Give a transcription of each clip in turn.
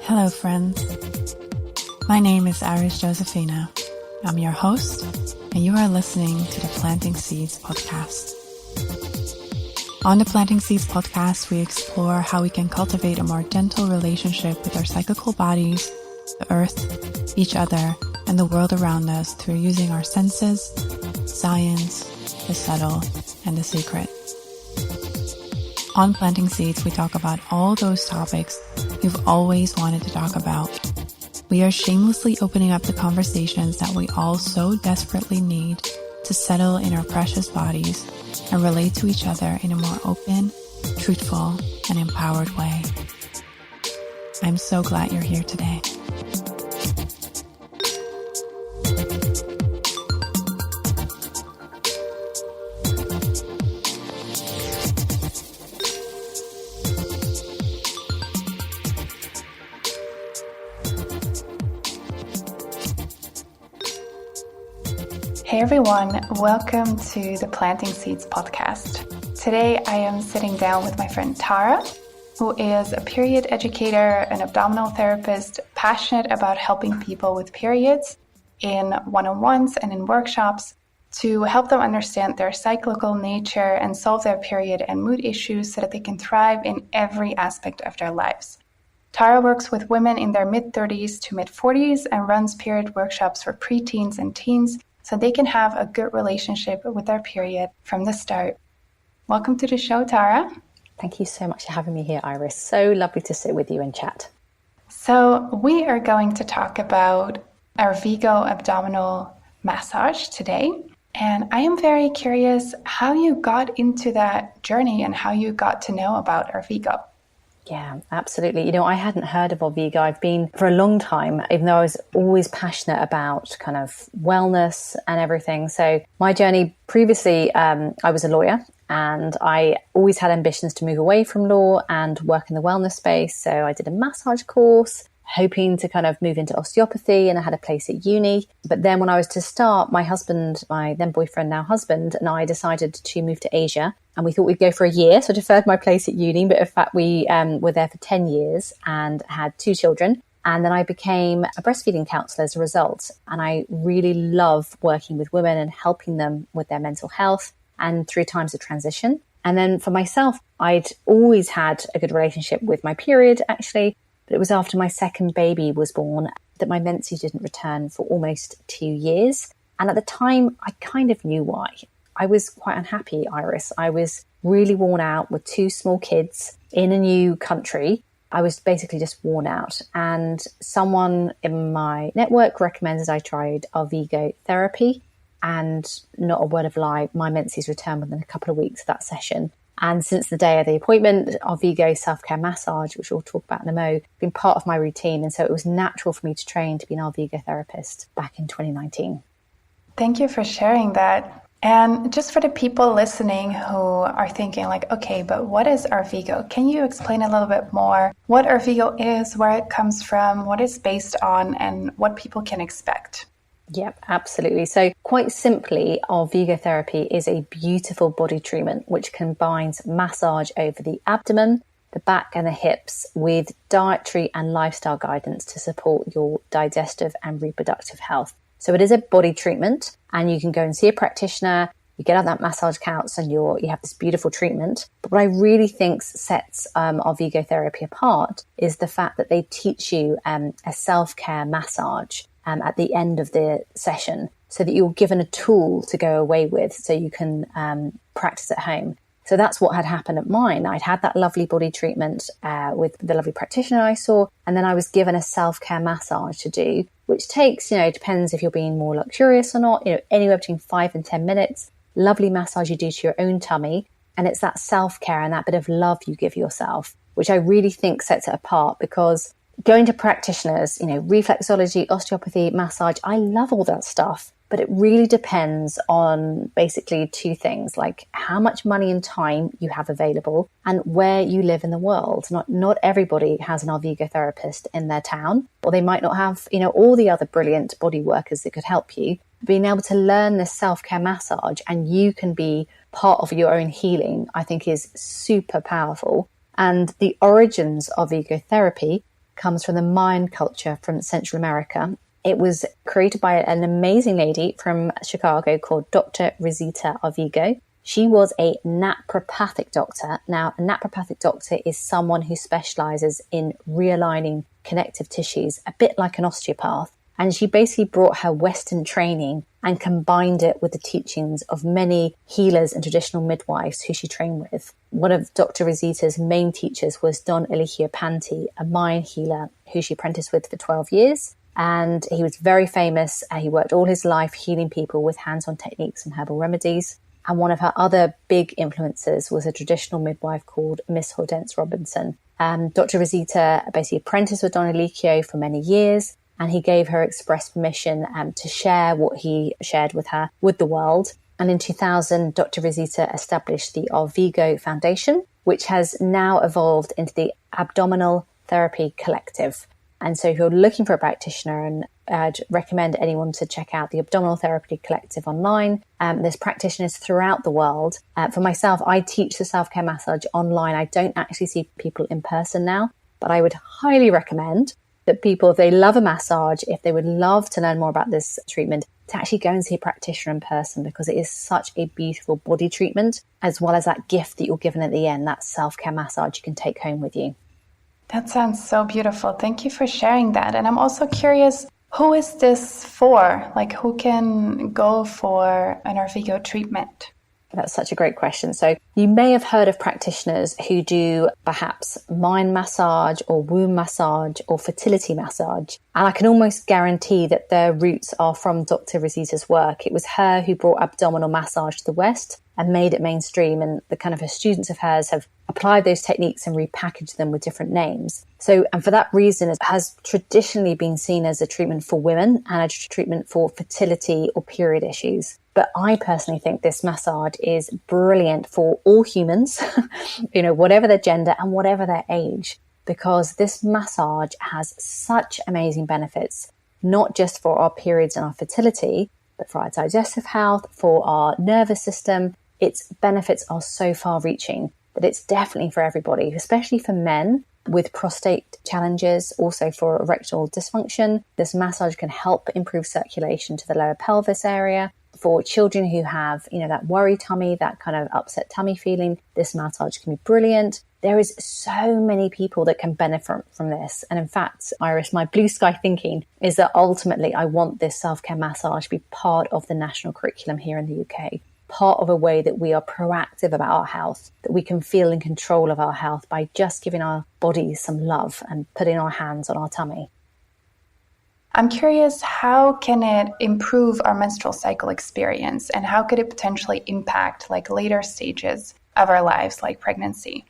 Hello, friends. My name is Iris Josephina. I'm your host, and you are listening to the Planting Seeds podcast. On the Planting Seeds podcast, we explore how we can cultivate a more gentle relationship with our cyclical bodies, the earth, each other, and the world around us through using our senses, science, the subtle, and the secret. On Planting Seeds, we talk about all those topics you've always wanted to talk about. We are shamelessly opening up the conversations that we all so desperately need to settle in our precious bodies and relate to each other in a more open, truthful, and empowered way. I'm so glad you're here today. Hey everyone, welcome to the Planting Seeds podcast. Today I am sitting down with my friend Tara, who is a period educator, an abdominal therapist, passionate about helping people with periods in one-on-ones and in workshops to help them understand their cyclical nature and solve their period and mood issues so that they can thrive in every aspect of their lives. Tara works with women in their mid-30s to mid-40s and runs period workshops for preteens and teens so they can have a good relationship with their period from the start. Welcome to the show, Tara. Thank you so much for having me here, Iris. So lovely to sit with you and chat. So we are going to talk about Arvigo abdominal massage today. And I am very curious how you got into that journey and how you got to know about Arvigo. Yeah, absolutely. You know, I hadn't heard of Arvigo. I've been for a long time, even though I was always passionate about kind of wellness and everything. So my journey previously, I was a lawyer and I always had ambitions to move away from law and work in the wellness space. So I did a massage course, hoping to kind of move into osteopathy, and I had a place at uni. But then when I was to start, my husband, my then boyfriend, now husband, and I decided to move to Asia. And we thought we'd go for a year. So I deferred my place at uni. But in fact, we were there for 10 years and had 2 children. And then I became a breastfeeding counsellor as a result. And I really love working with women and helping them with their mental health and through times of transition. And then for myself, I'd always had a good relationship with my period, actually. But it was after my second baby was born that my menses didn't return for almost 2 years. And at the time, I kind of knew why. I was quite unhappy, Iris. I was really worn out with 2 small kids in a new country. I was basically just worn out. And someone in my network recommended I tried Arvigo therapy. And not a word of lie, my menses returned within a couple of weeks of that session. And since the day of the appointment, Arvigo self-care massage, which we'll talk about in a mo, been part of my routine. And so it was natural for me to train to be an Arvigo therapist back in 2019. Thank you for sharing that. And just for the people listening who are thinking like, okay, but what is Arvigo? Can you explain a little bit more what Arvigo is, where it comes from, what it's based on, and what people can expect? Yep, absolutely. So quite simply, Arvigo therapy is a beautiful body treatment which combines massage over the abdomen, the back and the hips with dietary and lifestyle guidance to support your digestive and reproductive health. So it is a body treatment and you can go and see a practitioner, you get on that massage couch and you have this beautiful treatment. But what I really think sets Arvigo therapy apart is the fact that they teach you a self-care massage at the end of the session so that you're given a tool to go away with so you can practice at home. So that's what had happened at mine. I'd had that lovely body treatment with the lovely practitioner I saw, and then I was given a self-care massage to do, which takes, depends if you're being more luxurious or not, anywhere between 5 and 10 minutes. Lovely massage you do to your own tummy. And it's that self-care and that bit of love you give yourself, which I really think sets it apart because going to practitioners, reflexology, osteopathy, massage, I love all that stuff. But it really depends on basically 2 things, like how much money and time you have available and where you live in the world. Not everybody has an Arvigo therapist in their town, or they might not have, all the other brilliant body workers that could help you. Being able to learn this self-care massage and you can be part of your own healing, I think is super powerful. And the origins of Arvigo therapy comes from the Mayan culture from Central America. It was created by an amazing lady from Chicago called Dr. Rosita Arvigo. She was a naturopathic doctor. Now, a naturopathic doctor is someone who specializes in realigning connective tissues, a bit like an osteopath. And she basically brought her Western training and combined it with the teachings of many healers and traditional midwives who she trained with. One of Dr. Rosita's main teachers was Don Eligio Panti, a Mayan healer who she apprenticed with for 12 years. And he was very famous. He worked all his life healing people with hands-on techniques and herbal remedies. And one of her other big influences was a traditional midwife called Miss Hortense Robinson. Dr. Rosita basically apprenticed with Don Eligio for many years, and he gave her express permission to share what he shared with her with the world. And in 2000, Dr. Rosita established the Arvigo Foundation, which has now evolved into the Abdominal Therapy Collective. And so if you're looking for a practitioner, and I'd recommend anyone to check out the Abdominal Therapy Collective online. There's practitioners throughout the world. For myself, I teach the self-care massage online. I don't actually see people in person now, but I would highly recommend that people, if they love a massage, if they would love to learn more about this treatment, to actually go and see a practitioner in person, because it is such a beautiful body treatment, as well as that gift that you're given at the end, that self-care massage you can take home with you. That sounds so beautiful. Thank you for sharing that. And I'm also curious, who is this for? Like, who can go for an Arvigo treatment? That's such a great question. So you may have heard of practitioners who do perhaps mind massage or womb massage or fertility massage. And I can almost guarantee that their roots are from Dr. Rosita's work. It was her who brought abdominal massage to the West and made it mainstream. And the kind of her students of hers have applied those techniques and repackaged them with different names. So, and for that reason, it has traditionally been seen as a treatment for women and a treatment for fertility or period issues. But I personally think this massage is brilliant for all humans, whatever their gender and whatever their age, because this massage has such amazing benefits, not just for our periods and our fertility, but for our digestive health, for our nervous system. Its benefits are so far reaching that it's definitely for everybody, especially for men with prostate challenges, also for erectile dysfunction. This massage can help improve circulation to the lower pelvis area. For children who have, that worry tummy, that kind of upset tummy feeling, this massage can be brilliant. There is so many people that can benefit from this. And in fact, Iris, my blue sky thinking is that ultimately I want this self-care massage to be part of the national curriculum here in the UK, part of a way that we are proactive about our health, that we can feel in control of our health by just giving our bodies some love and putting our hands on our tummy. I'm curious, how can it improve our menstrual cycle experience, and how could it potentially impact later stages of our lives, like pregnancy?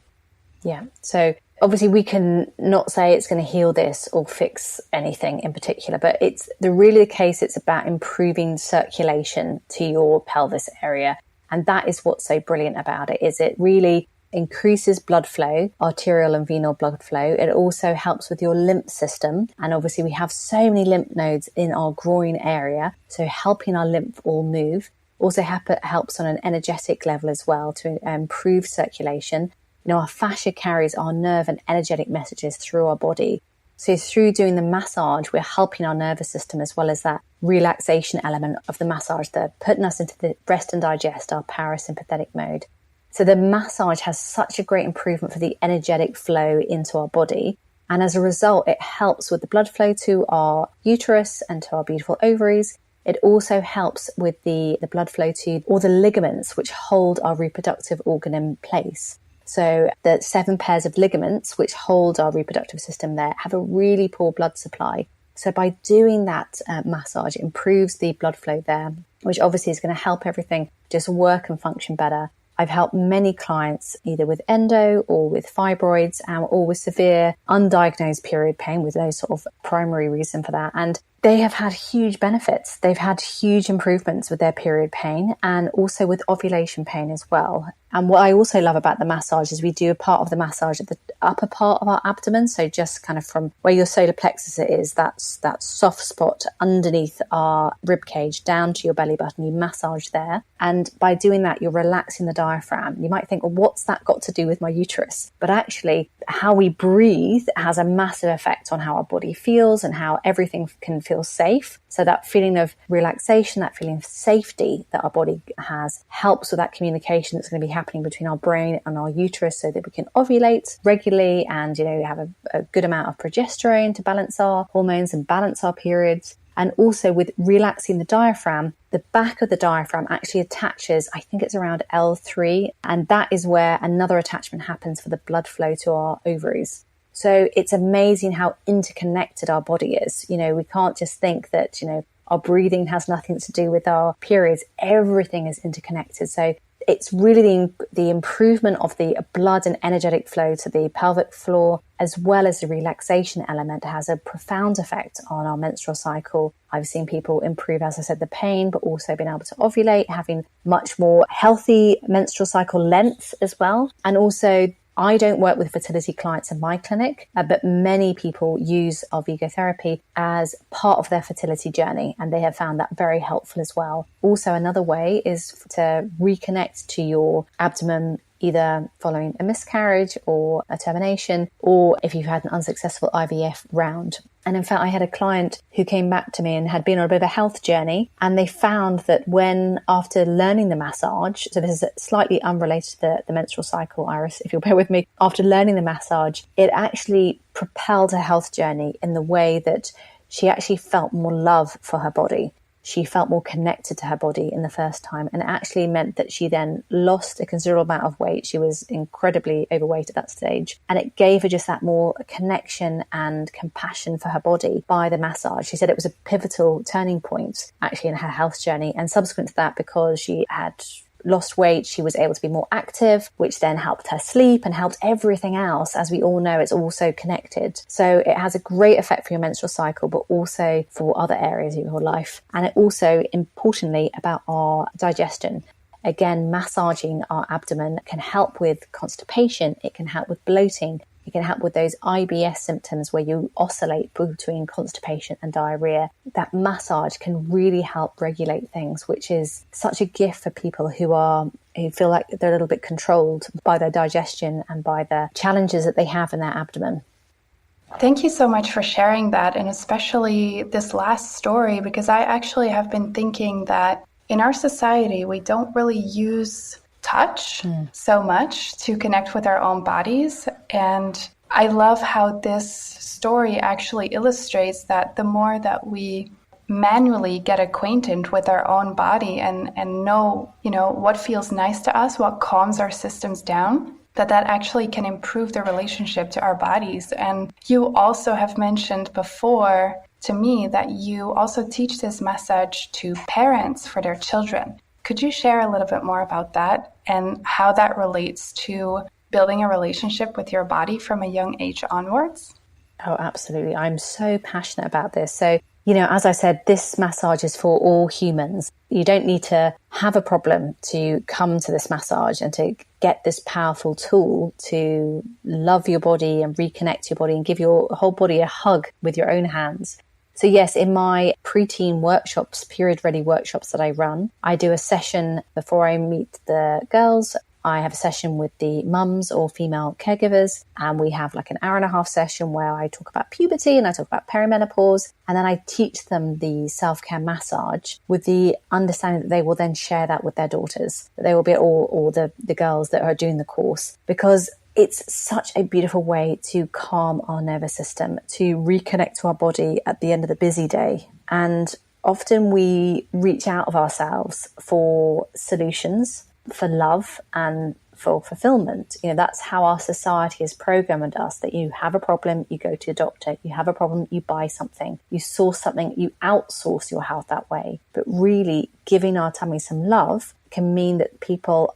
Yeah, so obviously we can not say it's going to heal this or fix anything in particular, but it's really the case. It's about improving circulation to your pelvis area. And that is what's so brilliant about it, is it really increases blood flow, arterial and venal blood flow. It also helps with your lymph system. And obviously we have so many lymph nodes in our groin area, so helping our lymph all move. Also helps on an energetic level as well to improve circulation. Our fascia carries our nerve and energetic messages through our body. So through doing the massage, we're helping our nervous system, as well as that relaxation element of the massage, that putting us into the rest and digest, our parasympathetic mode. So the massage has such a great improvement for the energetic flow into our body. And as a result, it helps with the blood flow to our uterus and to our beautiful ovaries. It also helps with the blood flow to all the ligaments which hold our reproductive organ in place. So the 7 pairs of ligaments which hold our reproductive system there have a really poor blood supply. So by doing that massage, it improves the blood flow there, which obviously is going to help everything just work and function better. I've helped many clients either with endo or with fibroids or with severe undiagnosed period pain with no sort of primary reason for that. And they have had huge benefits. They've had huge improvements with their period pain and also with ovulation pain as well. And what I also love about the massage is we do a part of the massage at the upper part of our abdomen. So just kind of from where your solar plexus is, that's that soft spot underneath our rib cage down to your belly button. You massage there. And by doing that, you're relaxing the diaphragm. You might think, well, what's that got to do with my uterus? But actually, how we breathe has a massive effect on how our body feels and how everything can feel safe. So that feeling of relaxation, that feeling of safety that our body has helps with that communication that's going to be happening between our brain and our uterus so that we can ovulate regularly and, have a good amount of progesterone to balance our hormones and balance our periods. And also with relaxing the diaphragm, the back of the diaphragm actually attaches, I think it's around L3, and that is where another attachment happens for the blood flow to our ovaries. So it's amazing how interconnected our body is. We can't just think that, our breathing has nothing to do with our periods. Everything is interconnected. So it's really the improvement of the blood and energetic flow to the pelvic floor, as well as the relaxation element, has a profound effect on our menstrual cycle. I've seen people improve, as I said, the pain, but also being able to ovulate, having much more healthy menstrual cycle length as well. And also, I don't work with fertility clients in my clinic, but many people use Arvigo therapy as part of their fertility journey, and they have found that very helpful as well. Also, another way is to reconnect to your abdomen, either following a miscarriage or a termination, or if you've had an unsuccessful IVF round. And in fact, I had a client who came back to me and had been on a bit of a health journey, and they found that after learning the massage, so this is slightly unrelated to the menstrual cycle, Iris, if you'll bear with me, after learning the massage, it actually propelled her health journey in the way that she actually felt more love for her body. She felt more connected to her body in the first time, and it actually meant that she then lost a considerable amount of weight. She was incredibly overweight at that stage, and it gave her just that more connection and compassion for her body by the massage. She said it was a pivotal turning point actually in her health journey, and subsequent to that, because she had lost weight, she was able to be more active, which then helped her sleep and helped everything else. As we all know, it's also connected. So it has a great effect for your menstrual cycle, but also for other areas of your life. And it also, importantly, about our digestion. Again, massaging our abdomen can help with constipation. It can help with bloating. It can help with those IBS symptoms where you oscillate between constipation and diarrhea. That massage can really help regulate things, which is such a gift for people who feel like they're a little bit controlled by their digestion and by the challenges that they have in their abdomen. Thank you so much for sharing that, and especially this last story, because I actually have been thinking that in our society, we don't really use touch so much to connect with our own bodies. And I love how this story actually illustrates that the more that we manually get acquainted with our own body and know, what feels nice to us, what calms our systems down, that actually can improve the relationship to our bodies. And you also have mentioned before to me that you also teach this message to parents for their children. Could you share a little bit more about that and how that relates to building a relationship with your body from a young age onwards? Oh, absolutely. I'm so passionate about this. So, as I said, this massage is for all humans. You don't need to have a problem to come to this massage and to get this powerful tool to love your body and reconnect to your body and give your whole body a hug with your own hands. So yes, in my preteen workshops, period-ready workshops that I run, I do a session before I meet the girls. I have a session with the mums or female caregivers, and we have like an hour-and-a-half session where I talk about puberty and I talk about perimenopause, and then I teach them the self-care massage with the understanding that they will then share that with their daughters, that they will be all the girls that are doing the course, because it's such a beautiful way to calm our nervous system, to reconnect to our body at the end of the busy day. And often we reach out of ourselves for solutions, for love, and for fulfillment. That's how our society has programmed us, that you have a problem, you go to a doctor, you have a problem, you buy something, you source something, you outsource your health that way. But really giving our tummy some love can mean that people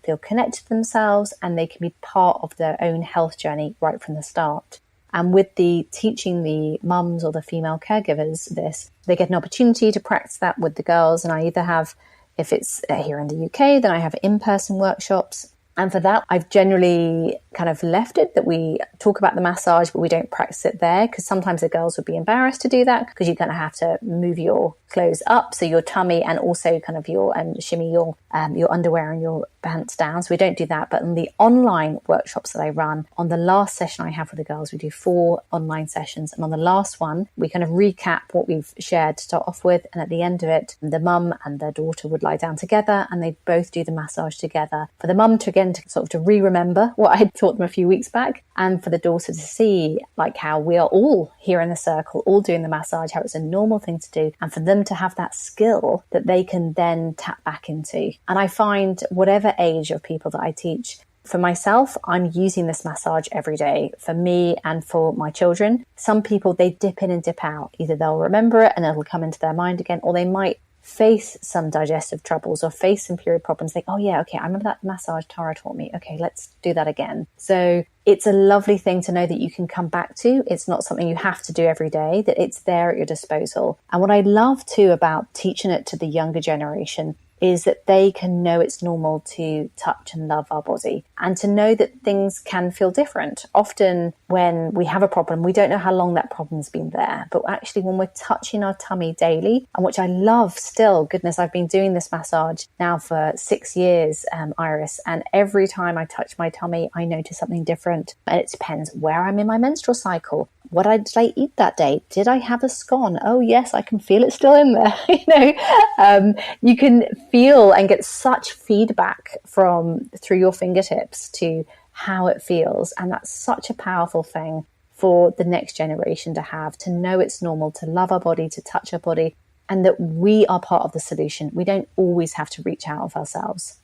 feel connected to themselves and they can be part of their own health journey right from the start. And with the teaching the mums or the female caregivers this, they get an opportunity to practice that with the girls. And I either have, if it's here in the UK, then I have in-person workshops. And for that, I've generally kind of left it that we talk about the massage, but we don't practice it there, because sometimes the girls would be embarrassed to do that because you're going to have to move your clothes up, so your tummy, and also kind of your shimmy your underwear and your pants down. So we don't do that. But in the online workshops that I run, on the last session I have with the girls, we do 4 online sessions. And on the last one, we kind of recap what we've shared to start off with. And at the end of it, the mum and their daughter would lie down together and they both do the massage together. For the mum to again to sort of to re-remember what I had taught them a few weeks back, and for the daughter to see like how we are all here in the circle, all doing the massage, how it's a normal thing to do, and for them to have that skill that they can then tap back into. And I find whatever age of people that I teach, for myself, I'm using this massage every day for me and for my children. Some people, they dip in and dip out. Either they'll remember it and it'll come into their mind again, or they might face some digestive troubles or face some period problems. Think, oh yeah, okay, I remember that massage Tara taught me. Okay, let's do that again. So it's a lovely thing to know that you can come back to. It's not something you have to do every day, that it's there at your disposal. And what I love too about teaching it to the younger generation is that they can know it's normal to touch and love our body, and to know that things can feel different. Often when we have a problem, we don't know how long that problem's been there. But actually when we're touching our tummy daily, and which I love still, goodness, I've been doing this massage now for 6 years, Iris, and every time I touch my tummy, I notice something different. And it depends where I'm in my menstrual cycle. What did I eat that day? Did I have a scone? Oh yes, I can feel it still in there. You can feel and get such feedback through your fingertips to how it feels. And that's such a powerful thing for the next generation to have, to know it's normal to love our body, to touch our body, and that we are part of the solution. We don't always have to reach out of ourselves.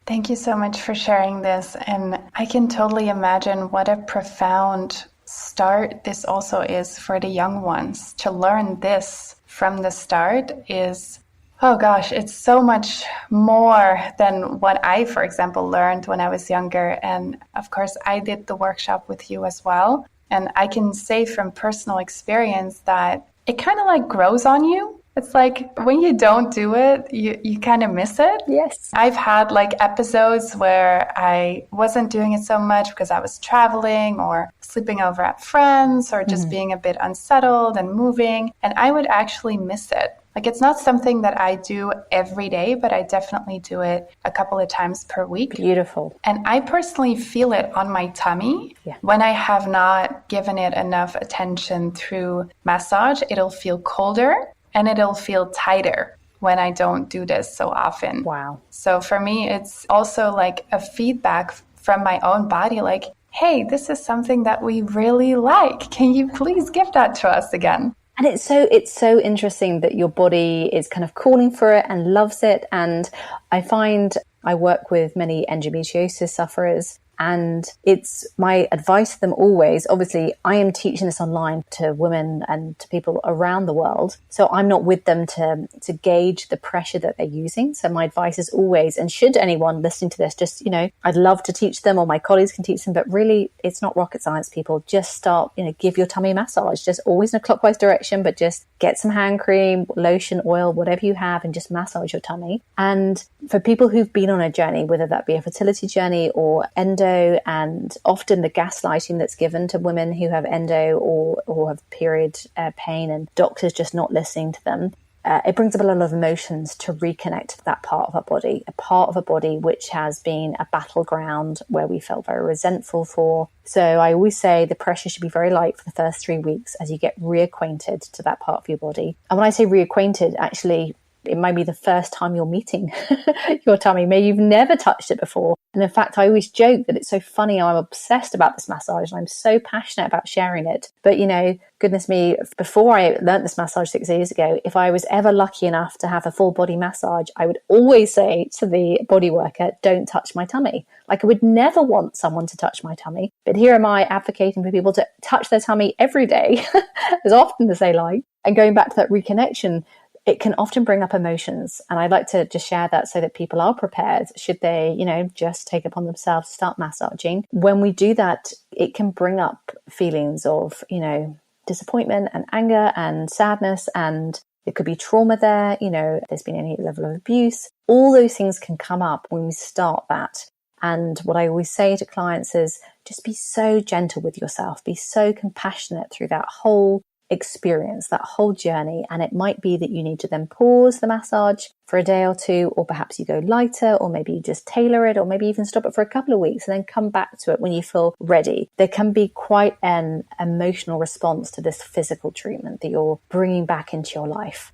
Thank you so much for sharing this. And I can totally imagine what a profound start this also is for the young ones. To learn this from the start is, oh gosh, it's so much more than what I, for example, learned when I was younger. And of course, I did the workshop with you as well. And I can say from personal experience that it kind of like grows on you. It's like when you don't do it, you kind of miss it. Yes. I've had like episodes where I wasn't doing it so much because I was traveling or sleeping over at friends or just being a bit unsettled and moving. And I would actually miss it. Like it's not something that I do every day, but I definitely do it a couple of times per week. Beautiful. And I personally feel it on my tummy. When I have not given it enough attention through massage, it'll feel colder. And it'll feel tighter when I don't do this so often. Wow. So for me, it's also like a feedback from my own body, like, hey, this is something that we really like. Can you please give that to us again? And it's so interesting that your body is kind of calling for it and loves it. And I find I work with many endometriosis sufferers, and it's my advice to them always. Obviously, I am teaching this online to women and to people around the world. So I'm not with them to gauge the pressure that they're using. So my advice is always, and should anyone listening to this, just, I'd love to teach them, or my colleagues can teach them, but really it's not rocket science, people. Just start, give your tummy a massage, just always in a clockwise direction, but just get some hand cream, lotion, oil, whatever you have, and just massage your tummy. And for people who've been on a journey, whether that be a fertility journey or endo, and often the gaslighting that's given to women who have endo or have period pain, and doctors just not listening to them, it brings up a lot of emotions to reconnect to that part of our body, a part of a body which has been a battleground where we felt very resentful for. So I always say the pressure should be very light for the first 3 weeks as you get reacquainted to that part of your body. And when I say reacquainted, actually, it might be the first time you're meeting your tummy. Maybe you've never touched it before. And in fact, I always joke that it's so funny. I'm obsessed about this massage and I'm so passionate about sharing it. But, goodness me, before I learned this massage 6 years ago, if I was ever lucky enough to have a full body massage, I would always say to the body worker, don't touch my tummy. Like I would never want someone to touch my tummy. But here am I advocating for people to touch their tummy every day, as often as they like. And going back to that reconnection, it can often bring up emotions. And I'd like to just share that so that people are prepared should they, just take upon themselves to start massaging. When we do that, it can bring up feelings of, disappointment and anger and sadness, and it could be trauma there, there's been any level of abuse. All those things can come up when we start that. And what I always say to clients is just be so gentle with yourself, be so compassionate through that whole experience, that whole journey. And it might be that you need to then pause the massage for a day or two, or perhaps you go lighter, or maybe you just tailor it, or maybe even stop it for a couple of weeks and then come back to it when you feel ready. There can be quite an emotional response to this physical treatment that you're bringing back into your life.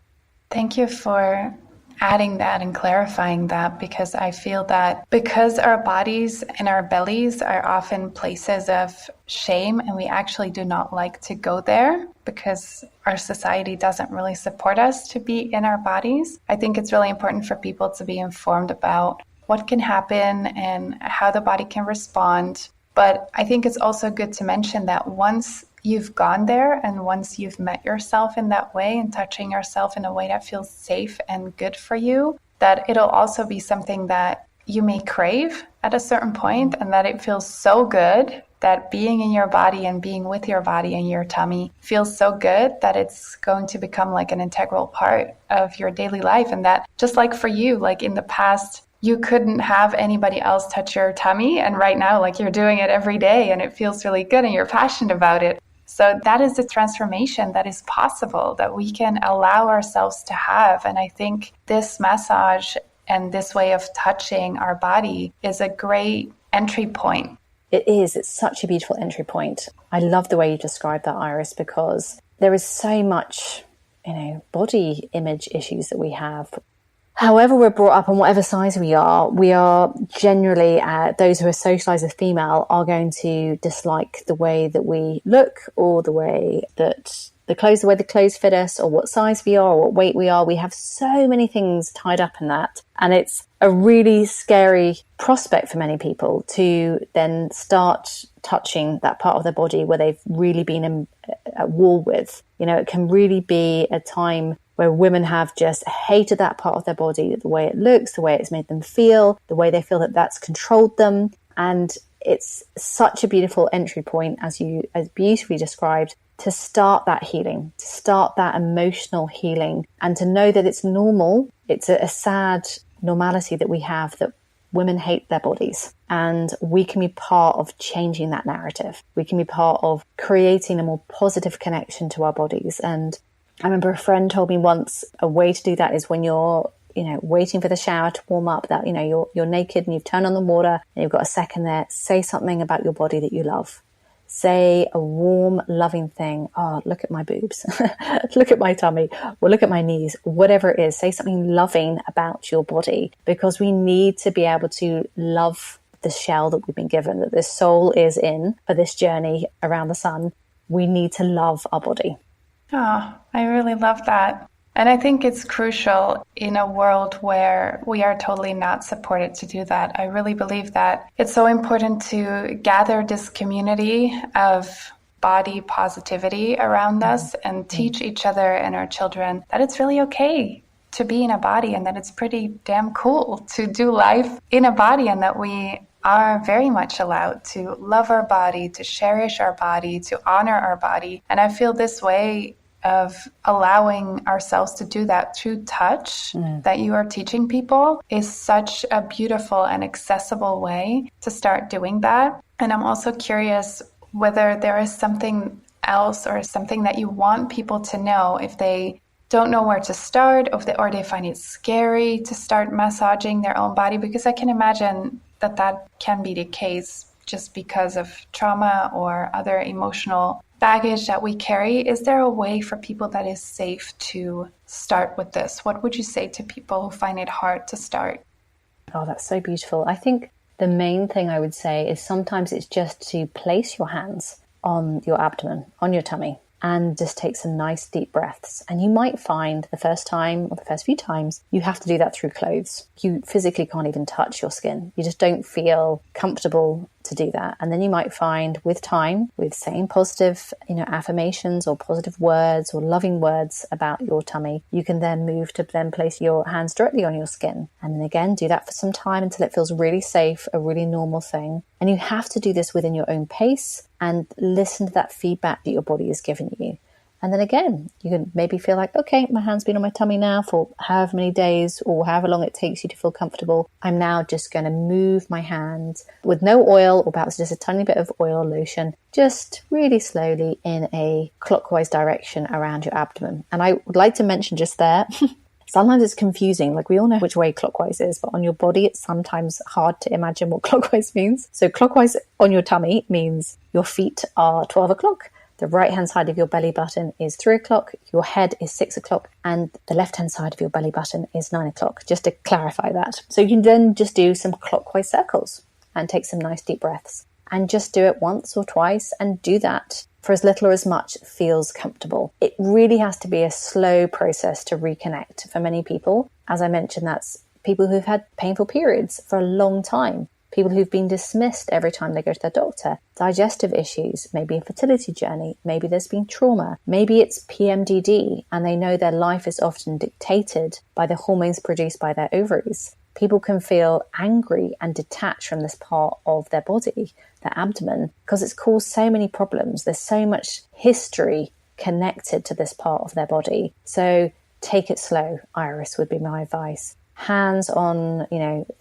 Thank you for adding that and clarifying that, because I feel that because our bodies and our bellies are often places of shame, and we actually do not like to go there because our society doesn't really support us to be in our bodies. I think it's really important for people to be informed about what can happen and how the body can respond. But I think it's also good to mention that once you've gone there and once you've met yourself in that way and touching yourself in a way that feels safe and good for you, that it'll also be something that you may crave at a certain point, and that it feels so good that being in your body and being with your body and your tummy feels so good that it's going to become like an integral part of your daily life. And that just like for you, like in the past, you couldn't have anybody else touch your tummy, and right now, like you're doing it every day and it feels really good and you're passionate about it. So that is the transformation that is possible, that we can allow ourselves to have. And I think this massage and this way of touching our body is a great entry point. It is. It's such a beautiful entry point. I love the way you described that, Iris, because there is so much, body image issues that we have. However we're brought up and whatever size we are generally, those who are socialized as female are going to dislike the way that we look, or the way that the clothes fit us, or what size we are, or what weight we are. We have so many things tied up in that. And it's a really scary prospect for many people to then start touching that part of their body where they've really been at war with. It can really be a time where women have just hated that part of their body, the way it looks, the way it's made them feel, the way they feel that that's controlled them. And it's such a beautiful entry point, as beautifully described, to start that healing, to start that emotional healing, and to know that it's normal. It's a sad normality that we have, that women hate their bodies, and we can be part of changing that narrative. We can be part of creating a more positive connection to our bodies. And I remember a friend told me once, a way to do that is when you're, waiting for the shower to warm up, that, you're naked and you've turned on the water and you've got a second there, say something about your body that you love. Say a warm, loving thing. Oh, look at my boobs. Look at my tummy. Or look at my knees. Whatever it is, say something loving about your body, because we need to be able to love the shell that we've been given, that this soul is in for this journey around the sun. We need to love our body. Oh, I really love that. And I think it's crucial in a world where we are totally not supported to do that. I really believe that it's so important to gather this community of body positivity around us and teach each other and our children that it's really okay to be in a body, and that it's pretty damn cool to do life in a body, and that we are very much allowed to love our body, to cherish our body, to honor our body. And I feel this way of allowing ourselves to do that through touch that you are teaching people is such a beautiful and accessible way to start doing that. And I'm also curious whether there is something else or something that you want people to know if they don't know where to start, or they find it scary to start massaging their own body, because I can imagine that can be the case just because of trauma or other emotional baggage that we carry. Is there a way for people that is safe to start with this? What would you say to people who find it hard to start? Oh, that's so beautiful. I think the main thing I would say is sometimes it's just to place your hands on your abdomen, on your tummy, and just take some nice deep breaths. And you might find the first time or the first few times you have to do that through clothes. You physically can't even touch your skin. You just don't feel comfortable to do that. And then you might find with time, with saying positive, affirmations or positive words or loving words about your tummy, you can then move to then place your hands directly on your skin. And then again, do that for some time until it feels really safe, a really normal thing. And you have to do this within your own pace and listen to that feedback that your body is giving you. And then again, you can maybe feel like, okay, my hand's been on my tummy now for however many days or however long it takes you to feel comfortable. I'm now just going to move my hand with no oil or perhaps just a tiny bit of oil lotion, just really slowly in a clockwise direction around your abdomen. And I would like to mention just there, sometimes it's confusing. Like we all know which way clockwise is, but on your body, it's sometimes hard to imagine what clockwise means. So clockwise on your tummy means your feet are 12 o'clock. The right-hand side of your belly button is 3 o'clock, your head is 6 o'clock, and the left-hand side of your belly button is 9 o'clock, just to clarify that. So you can then just do some clockwise circles and take some nice deep breaths and just do it once or twice and do that for as little or as much feels comfortable. It really has to be a slow process to reconnect for many people. As I mentioned, that's people who've had painful periods for a long time. People who've been dismissed every time they go to their doctor, digestive issues, maybe a fertility journey, maybe there's been trauma, maybe it's PMDD and they know their life is often dictated by the hormones produced by their ovaries. People can feel angry and detached from this part of their body, their abdomen, because it's caused so many problems. There's so much history connected to this part of their body. So take it slow, Iris, would be my advice. Hands on,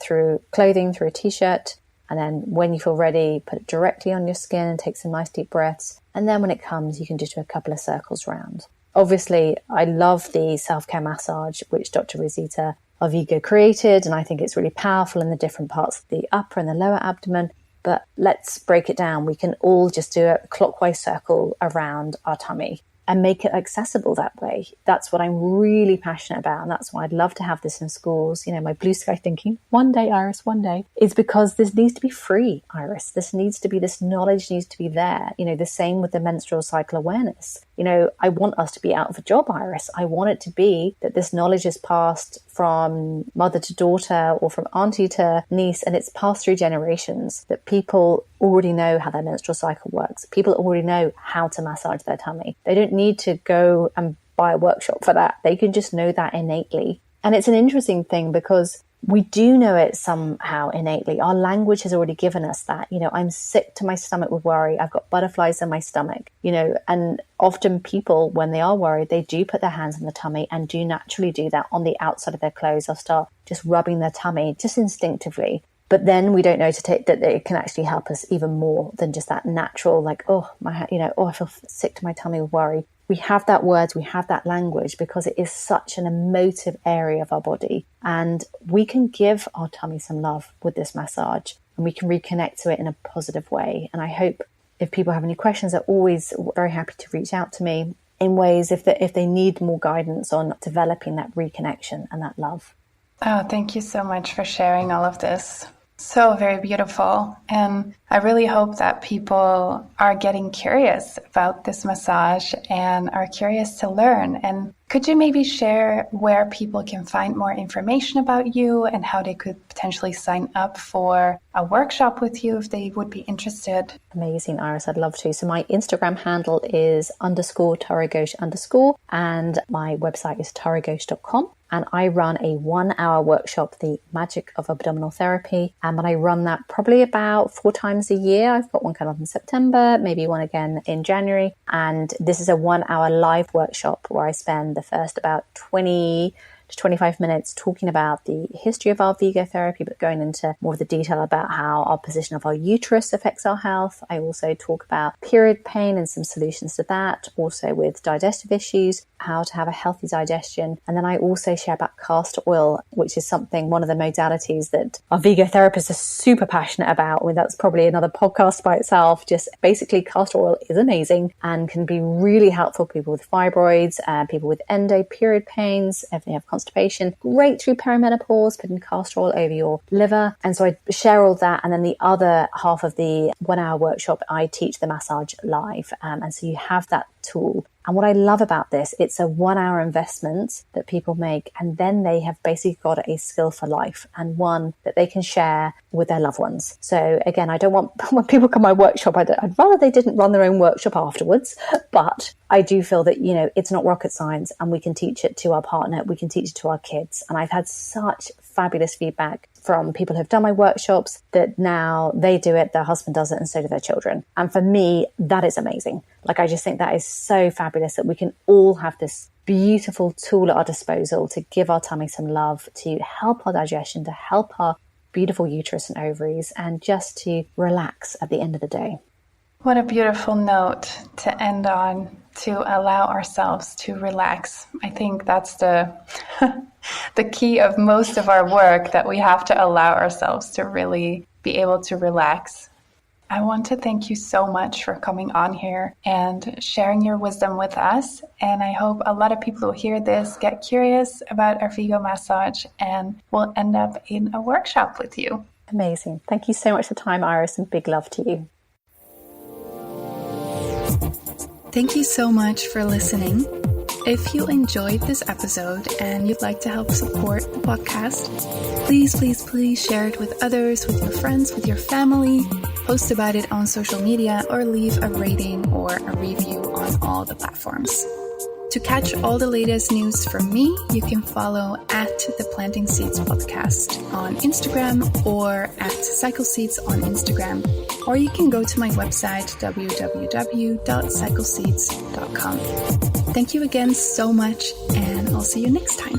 through clothing, through a t-shirt. And then when you feel ready, put it directly on your skin and take some nice deep breaths. And then when it comes, you can just do a couple of circles round. Obviously, I love the self-care massage, which Dr. Rosita Arvigo created. And I think it's really powerful in the different parts of the upper and the lower abdomen. But let's break it down. We can all just do a clockwise circle around our tummy and make it accessible that way. That's what I'm really passionate about. And that's why I'd love to have this in schools. My blue sky thinking, one day, Iris, one day, is because this needs to be free, Iris. This knowledge needs to be there. The same with the menstrual cycle awareness. I want us to be out of a job, Iris. I want it to be that this knowledge is passed from mother to daughter or from auntie to niece, and it's passed through generations, that people already know how their menstrual cycle works. People already know how to massage their tummy. They don't need to go and buy a workshop for that. They can just know that innately. And it's an interesting thing because we do know it somehow innately. Our language has already given us that. I'm sick to my stomach with worry. I've got butterflies in my stomach, and often people, when they are worried, they do put their hands on the tummy and do naturally do that on the outside of their clothes. They'll start just rubbing their tummy just instinctively. But then we don't know that it can actually help us even more than just that natural, like, I feel sick to my tummy with worry. We have that words, we have that language because it is such an emotive area of our body. And we can give our tummy some love with this massage and we can reconnect to it in a positive way. And I hope if people have any questions, they're always very happy to reach out to me in ways if they need more guidance on developing that reconnection and that love. Oh, thank you so much for sharing all of this. So very beautiful. And I really hope that people are getting curious about this massage and are curious to learn. And could you maybe share where people can find more information about you and how they could potentially sign up for a workshop with you if they would be interested? Amazing, Iris. I'd love to. So my Instagram handle is _Tara Ghosh_ and my website is taraghosh.com. And I run a 1-hour workshop, The Magic of Abdominal Therapy. And I run that probably about 4 times a year. I've got one coming up in September, maybe one again in January. And this is a 1-hour live workshop where I spend the first about 20 to 25 minutes talking about the history of Arvigo therapy, but going into more of the detail about how our position of our uterus affects our health. I also talk about period pain and some solutions to that, also with digestive issues, how to have a healthy digestion. And then I also share about castor oil, which is one of the modalities that Arvigo therapists are super passionate about. I mean, that's probably another podcast by itself. Just basically castor oil is amazing and can be really helpful for people with fibroids, people with endo period pains, if they have constipation, great through perimenopause, putting castor oil over your liver. And so I share all that. And then the other half of the 1-hour workshop, I teach the massage live. And so you have that tool. And what I love about this, it's a 1 hour investment that people make, and then they have basically got a skill for life and one that they can share with their loved ones. So again, I don't want, when people come to my workshop, I'd rather they didn't run their own workshop afterwards, but I do feel that, it's not rocket science, and we can teach it to our partner, we can teach it to our kids. And I've had such fabulous feedback from people who've done my workshops that now they do it, their husband does it, and so do their children. And for me, that is amazing. I just think that is so fabulous that we can all have this beautiful tool at our disposal to give our tummy some love, to help our digestion, to help our beautiful uterus and ovaries, and just to relax at the end of the day. What a beautiful note to end on, to allow ourselves to relax. I think that's the the key of most of our work, that we have to allow ourselves to really be able to relax. I want to thank you so much for coming on here and sharing your wisdom with us. And I hope a lot of people who hear this get curious about Arvigo massage and will end up in a workshop with you. Amazing. Thank you so much for the time, Iris, and big love to you. Thank you so much for listening. If you enjoyed this episode and you'd like to help support the podcast, please share it with others, with your friends, with your family, post about it on social media, or leave a rating or a review on all the platforms. To catch all the latest news from me, you can follow at the Planting Seeds podcast on Instagram, or at Cycle Seeds on Instagram, or you can go to my website www.cycleseeds.com. Thank you again so much, and I'll see you next time.